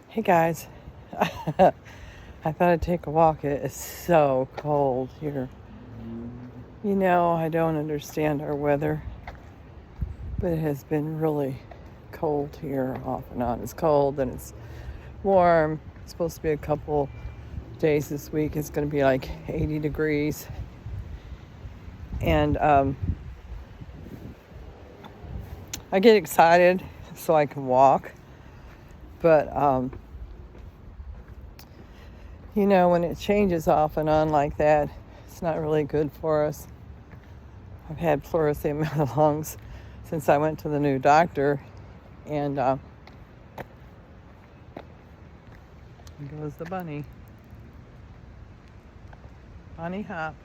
Hey guys, I thought I'd take a walk. It is so cold here. I don't understand our weather, but it has been really cold here off and on. It's cold and it's warm. It's supposed to be a couple days this week. It's going to be like 80 degrees. And I get excited so I can walk. But when it changes off and on like that, it's not really good for us. I've had pleurisy in my lungs since I went to the new doctor, and there goes the bunny. Bunny hop.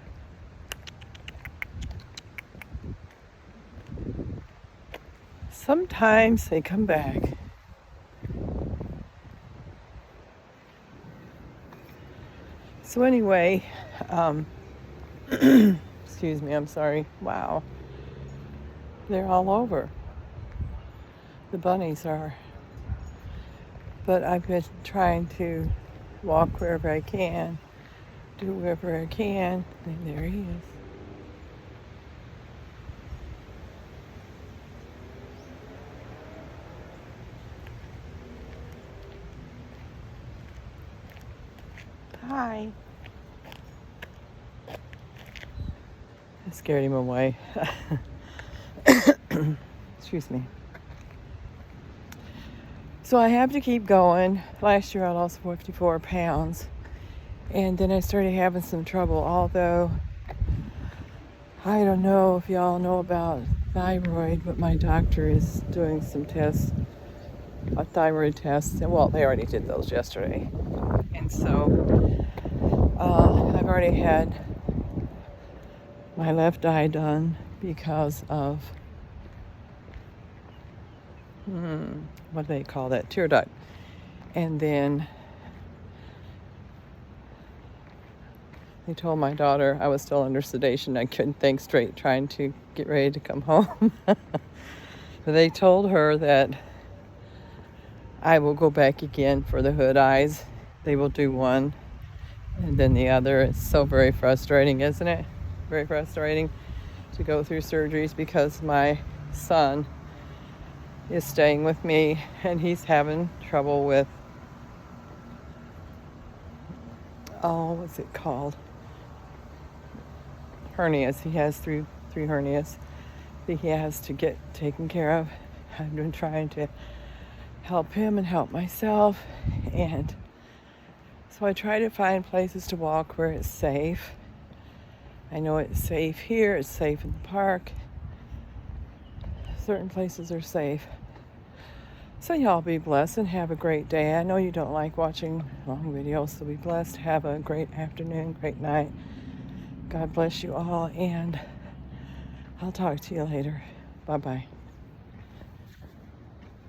Sometimes they come back. So anyway, excuse me, I'm sorry. Wow. They're all over. The bunnies are. But I've been trying to walk wherever I can, do wherever I can, and there he is. Hi. I scared him away. Excuse me. So I have to keep going. Last year I lost 54 pounds. And then I started having some trouble. Although, I don't know if y'all know about thyroid, but my doctor is doing some tests, a thyroid test. Well, they already did those yesterday. And so I've already had my left eye done because of what do they call that? Tear duct. And then they told my daughter I was still under sedation. I couldn't think straight, trying to get ready to come home. But they told her that I will go back again for the hood eyes. They will do one and then the other. It's so very frustrating, isn't it? Very frustrating to go through surgeries because my son is staying with me and he's having trouble with, what's it called? Hernias. He has three hernias that he has to get taken care of. I've been trying to help him and help myself, and so I try to find places to walk where it's safe. I know it's safe here, it's safe in the park. Certain places are safe. So y'all be blessed and have a great day. I know you don't like watching long videos, so be blessed. Have a great afternoon, great night. God bless you all, and I'll talk to you later. Bye-bye.